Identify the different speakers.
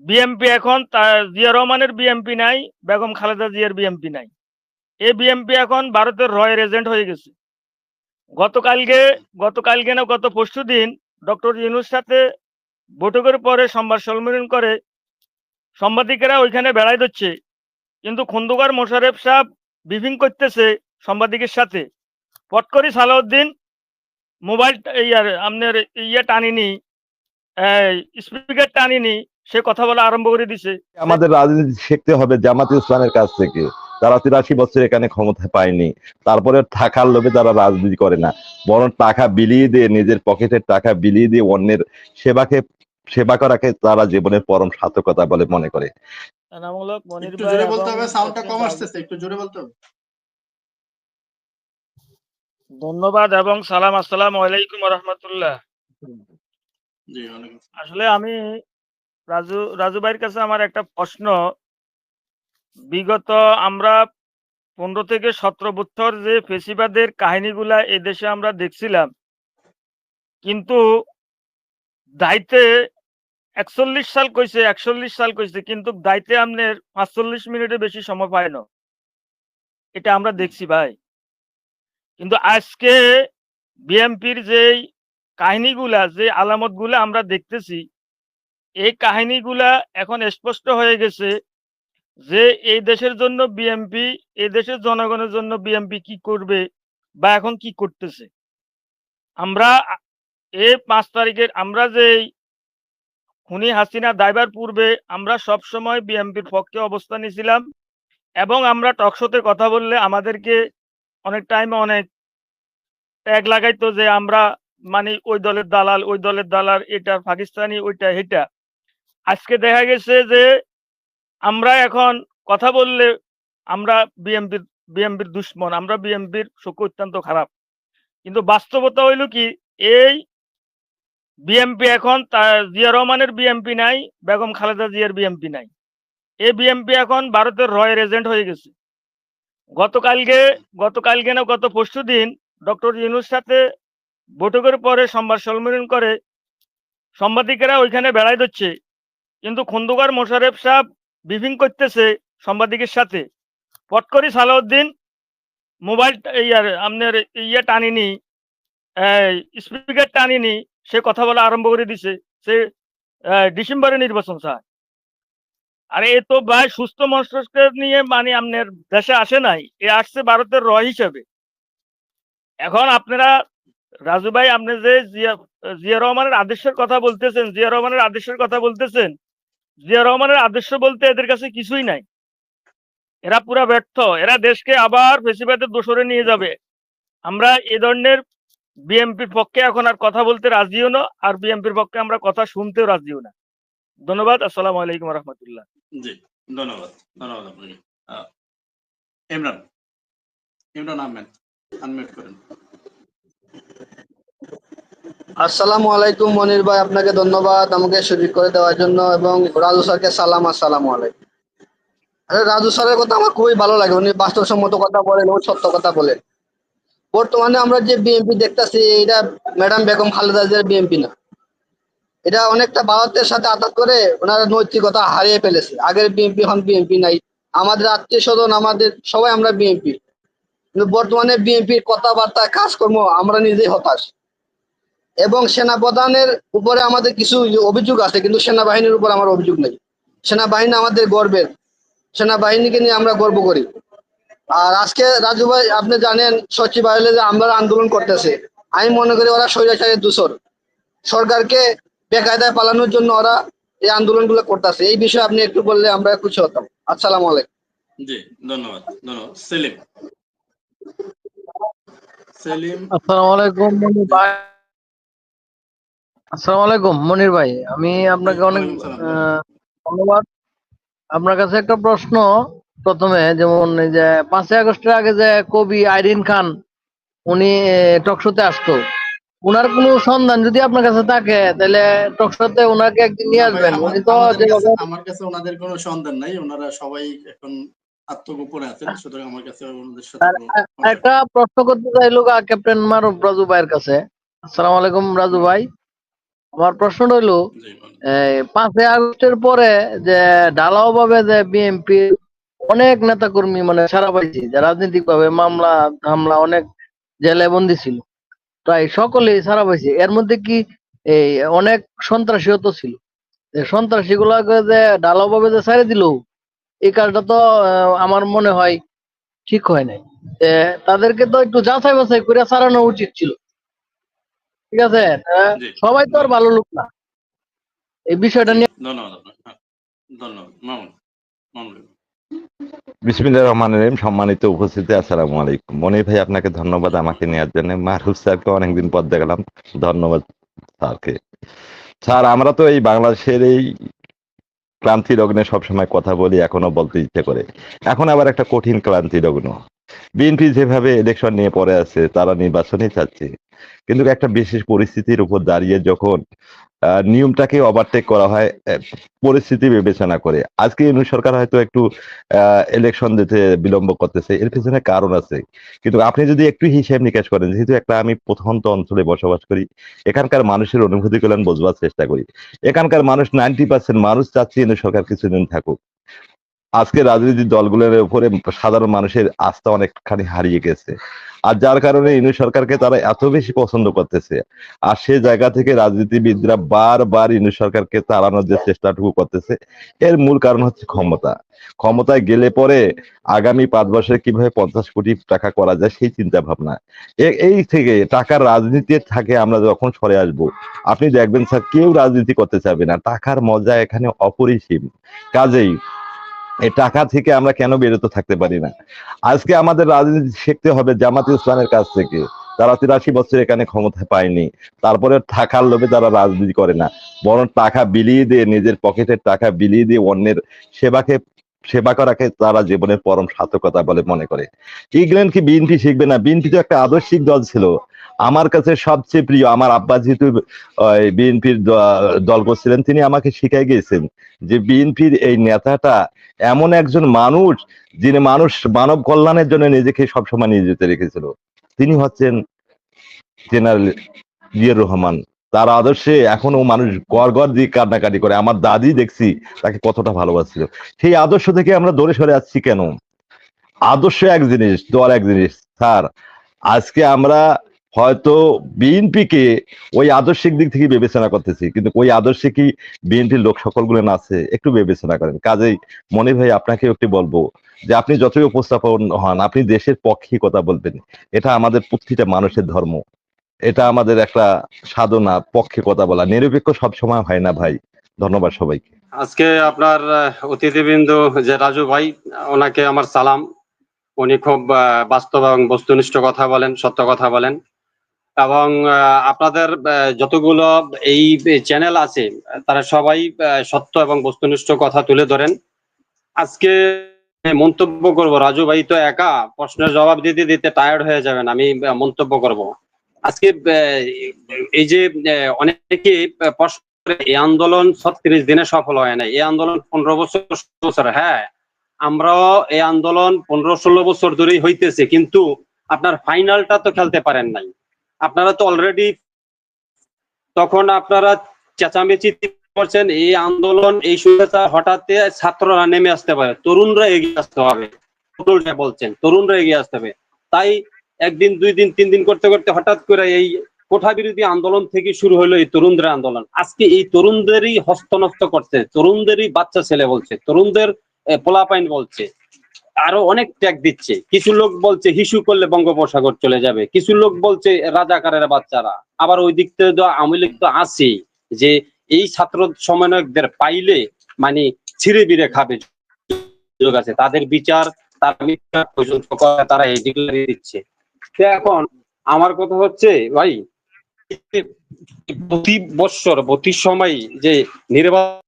Speaker 1: BMP এখন জিয়া রহমানের BMP নাই, বেগম খালেদা জিয়ার বিএমপি নাই। এই বিএমপি এখন ভারতের রয়ের এজেন্ট হয়ে গেছে। গতকালকে না গত পরশুদিন ডক্টর ইউনূস সাথে বৈঠকের পরে সংবাদ সম্মেলন করে সাংবাদিকেরা ওইখানে বেড়াই দিচ্ছে, কিন্তু খন্দকার মোশাররফ সাহেব ব্রিফিং করতেছে সাংবাদিকের সাথে। পট করে সালাউদ্দিন মোবাইল আপনার টানিনি, স্পিকার টানিনি, সে কথা বলা আরম্ভ করে দিছে।
Speaker 2: আমাদের রাজনীতি শিখতে হবে জামাতে ইসলামের কাছ থেকে। তারা 83 বছর এখানে ক্ষমতা পায়নি, তারপরে টাকার লোভে তারা রাজনীতি করে না, বরং টাকা বিলিয়ে দিয়ে, নিজের পকেটের টাকা বিলিয়ে দিয়ে অন্যের সেবা করাকে তারা জীবনের পরম সার্থকতা বলে মনে করে।
Speaker 1: এনামূলক মনির
Speaker 3: একটু
Speaker 1: ভাই
Speaker 3: জোরে বলতে
Speaker 1: এবং
Speaker 3: হবে, সাউন্ডটা
Speaker 1: ক্যাপ্টেন
Speaker 3: কম
Speaker 1: রাজু,
Speaker 3: আসতেছে, একটু জোরে বলতে হবে।
Speaker 1: ধন্যবাদ এবং সালাম। আসসালামু আলাইকুম ওয়া রাহমাতুল্লাহ।
Speaker 3: জি, ওয়ালাইকুম আসসালাম।
Speaker 1: আসলে আমি রাজু ভাইয়ের কাছে আমার একটা প্রশ্ন। বিগত আমরা 15 থেকে 17 বছর যে ফেসিবাদের কাহিনীগুলা এই দেশে আমরা দেখছিলাম, কিন্তু দায়িত্বে 41 সাল কইছে, 41 সাল কইছে, কিন্তু দায়িত্বে আপনার 45 মিনিটের বেশি সময় পায় না। এটা আমরা দেখছি ভাই। কিন্তু আজকে বিএনপির যেই কাহিনীগুলা, যে আলামতগুলা আমরা দেখতেছি, এই কাহিনীগুলা এখন স্পষ্ট হয়ে গেছে যে এই দেশের জন্য বিএনপি, এই দেশের জনগণের জন্য বিএনপি কি করবে বা এখন কি করতেছে। আমরা এই 5 তারিখের আমরা যেই খুনি হাসিনা দায়বার পূর্বে আমরা সব সময় বিএনপির পক্ষে অবস্থান নিয়েছিলাম, এবং আমরা টকশোতে কথা বললে আমাদেরকে অনেক টাইমে অনেক ট্যাগ লাগাইতো যে আমরা মানে ওই দলের দালাল, ওই দলের দালাল, এটা পাকিস্তানি, ওইটা এটা। আজকে দেখা গেছে যে আমরা এখন কথা বললে আমরা বিএনপির দুশ্মন, আমরা বিএনপির চক্ষু অত্যন্ত খারাপ। কিন্তু বাস্তবতা হইল কি, এই বিএনপি এখন জিয়া রহমানের বিএনপি নাই, বেগম খালেদা জিয়ার বিএনপি নাই। এই বিএনপি এখন ভারতের রয়ের এজেন্ট হয়ে গেছে। গতকালকে না গত পরশুদিন ডক্টর ইউনূস সাথে বৈঠকের পরে সংবাদ সম্মেলন করে সাংবাদিকেরা ওইখানে বেড়াই দিচ্ছে, কিন্তু খন্দকার মোশাররফ সাহেব ব্রিফিং করতেছে সাংবাদিকের সাথে। পট করে সালাউদ্দিন মোবাইল আপনার টানিনি, স্পিকার টানিনি, সে কথা বলা আরম্ভ করে দিছে। সে ডিসেম্বরে নির্বাচন চায়। আরে এ তো ভাই সুস্থ মস্তিষ্ক নিয়ে মানে আপনার দেশে আসে নাই, এ আসছে ভারতের হিসেবে। এখন আপনারা রাজু ভাই, আপনি যে জিয়া রহমানের আদর্শের কথা বলতেছেন, জিয়া রহমানের আদর্শ বলতে এদের কাছে কিছুই নাই। এরা পুরা ব্যর্থ, এরা দেশকে আবার ফেসিবাদের দোসরে নিয়ে যাবে। আমরা এ ধরনের বিএনপির পক্ষে এখন আর কথা বলতে রাজিও না, আর বিএনপির পক্ষে আমরা কথা শুনতেও রাজিও না। ধন্যবাদ। আসসালামু আলাইকুম রহমতুল্লাহ।
Speaker 3: জি, ধন্যবাদ আপনাকে। ইমরান ইমরান আহমেদ, আনমিউট করেন।
Speaker 4: আসসালামু আলাইকুম মনির ভাই, আপনাকে ধন্যবাদ আমাকে সুযোগ করে দেওয়ার জন্য, এবং রাজু স্যারকে সালাম। আসসালামু আলাইকুম। রাজু স্যারের কথা আমার খুবই ভালো লাগে, উনি বাস্তবসম্মত কথা বলেন এবং সত্য কথা বলেন। বর্তমানে আমরা যে বিএনপি দেখতেছি, এটা ম্যাডাম বেগম খালেদা জিয়ার বিএনপি না, এটা অনেকটা ভারতের সাথে আঘাত করে ওনারা নৈতিকতা হারিয়ে ফেলেছে। আগের বিএনপি এখন বিএনপি নাই, আমাদের আত্মীয় স্বজন, আমাদের সবাই আমরা বিএনপি, কিন্তু বর্তমানে বিএনপির কথাবার্তা, কাজকর্ম আমরা নিজেই হতাশ। এবং সেনাপ্রধানের উপরে আমাদের কিছু অভিযোগ আছে, কিন্তু সেনাবাহিনীর উপর আমার অভিযোগ নেই। সেনাবাহিনী আমাদের গর্বের, সেনাবাহিনীকে নিয়ে আমরা গর্ব করি। আর আজকে রাজু ভাই, আপনি জানেন সচিবালয়ে যে আমরা আন্দোলন করতেছে, আমি মনে করি ওরা স্বৈরাচারের দূষর, সরকারকে বেকায়দায় পালানোর জন্য ওরা এই আন্দোলনগুলো করতেছে। এই বিষয়ে আপনি একটু বললে আমরা খুশি হতাম। আসসালামু আলাইকুম।
Speaker 3: জি, ধন্যবাদ। সেলিম।
Speaker 5: আসসালামু আলাইকুম মনির ভাই। আসসালামু আলাইকুম মনির ভাই, আমি আপনাকে অনেক ধন্যবাদ। আপনার কাছে একটা প্রশ্ন প্রথমে, যেমন এই যে 5ই আগস্টের আগে যে কবি আইরিন খান উনি টকশোতে আসতো, উনার কোনো সন্ধান যদি আপনার কাছে থাকে তাহলে টকশোতে উনাকে একদিন নিয়ে আসবেন। উনি তো
Speaker 3: আমার কাছে ওনাদের কোনো সন্ধান নাই, ওনারা সবাই এখন আত্মগোপনে আছেন, সুতরাং আমার কাছে ওনাদের সাথে
Speaker 5: একটা প্রশ্ন করতে চাইলো ক্যাপ্টেন মারুফ রাজু ভাইয়ের কাছে। আসসালামু আলাইকুম রাজু ভাই। আমার প্রশ্নটা হইলো
Speaker 3: জি বলেন।
Speaker 5: 5ই আগস্টের পরে যে ঢালাও ভাবে যে বিএনপি অনেক নেতাকর্মী মানে ছাড়া পাইছে, যে রাজনৈতিক ভাবে মামলা হামলা অনেক জেলে বন্দি ছিল, প্রায় সকলেই ছাড়া পাইছে। এর মধ্যে কি এই অনেক সন্ত্রাসীও তো ছিল, সন্ত্রাসী গুলাকে যে ঢালাও ভাবে যে ছেড়ে দিল, এই কাজটা তো আমার মনে হয় ঠিক হয় নাই। তাদেরকে তো একটু যাচাই বাছাই করে ছাড়ানো উচিত ছিল। ঠিক আছে,
Speaker 3: জি
Speaker 5: সবাই তো আর ভালো লোক না। এই বিষয়টা
Speaker 3: জি
Speaker 5: নিয়ে
Speaker 3: ধন্যবাদ আপনাকে। হ্যাঁ, ধন্যবাদ মামুন। মামুন ভাই।
Speaker 2: বিসমিল্লাহির রহমানির রহিম। সম্মানিত উপস্থিতি, আসসালামু আলাইকুম। মনির ভাই, আপনাকে ধন্যবাদ আমাকে নেওয়ার জন্য। মারুফ স্যারকে অনেকদিন পর দেখলাম, ধন্যবাদ স্যারকে। স্যার, আমরা তো এই বাংলাদেশের এই ক্লান্তি লগ্নে সবসময় কথা বলি, এখনো বলতে ইচ্ছে করে। এখন আবার একটা কঠিন ক্লান্তি লগ্ন। বিএনপি যেভাবে ইলেকশন নিয়ে পড়ে আছে, তারা নির্বাচনই চাচ্ছে, কিন্তু একটা বিশেষ পরিস্থিতির উপর দাঁড়িয়ে যখন নিয়মটাকে ওভারটেক করা হয় পরিস্থিতি বিবেচনা করে। আজকে ইউনূস সরকার হয়তো একটু ইলেকশন দিতে বিলম্ব করতেছে, এর পিছনে কারণ আছে। কিন্তু আপনি যদি একটু হিসেব নিকাশ করেন, যেহেতু একটা আমি প্রত্যন্ত অঞ্চলে বসবাস করি, এখানকার মানুষের অনুভূতি গুলো বোঝবার চেষ্টা করি। এখানকার মানুষ 90% মানুষ চাচ্ছে ইউনূস সরকার কিছুদিন থাকুক। আজকে রাজনৈতিক দলগুলোর উপরে সাধারণ মানুষের আস্থা অনেকখানি হারিয়ে গেছে, আর যার কারণে ইউনূস সরকারকে তারা এত বেশি পছন্দ করতেছে। আর সে জায়গা থেকে রাজনীতিবিদরা বারবার ইউনূস সরকারকে তাড়ানোর যে চেষ্টাটুকু করতেছে, এর মূল কারণ হচ্ছে ক্ষমতা। ক্ষমতায় গেলে পরে আগামী 5 বছরে কিভাবে 50 কোটি টাকা করা যায় সেই চিন্তা ভাবনা। এই থেকে টাকার রাজনীতি থাকে আমরা যখন সরে আসব, আপনি দেখবেন স্যার, কেউ রাজনীতি করতে চাবে না। টাকার মজা এখানে অপরিসীম। কাজেই এই টাকা থেকে আমরা কেন বিরত থাকতে পারি না? আজকে আমাদের রাজনীতি শিখতে হবে জামাত ইসলামের কাছ থেকে। তারা 83 বছর এখানে ক্ষমতা পায়নি, তারপরে টাকার লোভে তারা রাজনীতি করে না, বরং টাকা বিলিয়ে দিয়ে, নিজের পকেটের টাকা বিলিয়ে দিয়ে অন্যের সেবা করাকে তারা জীবনের পরম সার্থকতা বলে মনে করে। ইংল্যান্ড কি বিএনপি শিখবে না? বিএনপি তো একটা আদর্শিক দল ছিল। আমার কাছে সবচেয়ে প্রিয়, আমার আব্বা যেহেতু বিএনপির দল করছিলেন, তিনি আমাকে শিখাই গিয়েছেন যে বিএনপির এই নেতাটা এমন একজন মানুষ, যিনি মানব কল্যাণের জন্য নিজেকে সবসময় নিয়োজিত রেখেছিল। তিনি হচ্ছেন জেনারেল জিয়াউর রহমান। তার আদর্শে এখনো মানুষ গড় গড় দিয়ে কান্নাকাটি করে। আমার দাদি দেখছি তাকে কতটা ভালোবাসছিল। সেই আদর্শ থেকে আমরা দূরে সরে যাচ্ছি কেন? আদর্শ এক জিনিস, দল এক জিনিস। স্যার, আজকে আমরা হয়তো বিএনপিকে ওই আদর্শিক দিক থেকে বিবেচনা করতেছি, কিন্তু ওই আদর্শে কি বিএনপির লোক সকলগুলো আছে? একটু বিবেচনা করেন। কাজেই মনির ভাই, আপনাকে একটু বলবো যে আপনি যতই উপস্থাপন হন, আপনি দেশের পক্ষে কথা বলবেন। এটা আমাদের প্রতিটা মানুষের ধর্ম, এটা আমাদের একটা সাধনা। পক্ষে কথা বলা নিরপেক্ষ সবসময় হয় না ভাই। ধন্যবাদ সবাইকে।
Speaker 6: আজকে আপনার অতিথিবৃন্দ যে রাজু ভাই, ওনাকে আমার সালাম। উনি খুব বাস্তব এবং বস্তুনিষ্ঠ কথা বলেন, সত্য কথা বলেন। এবং আপনাদের যতগুলো এই চ্যানেল আছে, তারা সবাই সত্য এবং বস্তুনিষ্ঠ কথা তুলে ধরেন। আজকে মন্তব্য করব, রাজু ভাই তো একা প্রশ্নের জবাব দিতে দিতে টায়ার্ড হয়ে যাবেন, আমি মন্তব্য করব। আজকে এই যে অনেকে প্রশ্ন করে, এই আন্দোলন 36 দিনে সফল হয় না, এই আন্দোলন 15 বছর। হ্যাঁ, আমরাও এই আন্দোলন 15-16 বছর ধরেই হইতেছে, কিন্তু আপনার ফাইনালটা তো খেলতে পারেন নাই। আপনারা তো অলরেডি তখন আপনারা চেঁচামেচি করছেন, এই আন্দোলন এই সুবিধা হঠাৎ ছাত্ররা নেমে আসতে পারে, তরুণরা এগিয়ে আসতে হবে। বলছেন তরুণরা এগিয়ে আসতে হবে, তাই একদিন 2 দিন 3 দিন করতে করতে হঠাৎ করে এই কোঠা বিরোধী আন্দোলন থেকে শুরু হলো এই তরুণদের আন্দোলন। আজকে এই তরুণদেরই হস্তনষ্ট করছে, তরুণদেরই বাচ্চা ছেলে বলছে, তরুণদের পোলাপাইন বলছে, আরো অনেক ট্যাগ দিচ্ছে। কিছু লোক বলছে হিসু করলে বঙ্গোপসাগর চলে যাবে, কিছু লোক বলছে রাজাকারের বাচ্চারা। আবার ওই দিক থেকে আওয়ামী লীগ তো আছে, যে এই ছাত্র সমন্বয়কদের পাইলে মানে ছিঁড়ে বিড়ে খাবে যোগ আছে, তাদের বিচার তারা এই ডিক্লারি দিচ্ছে। এখন আমার কথা হচ্ছে ভাই, প্রতি বছর প্রতি সময় যে নির্বাচন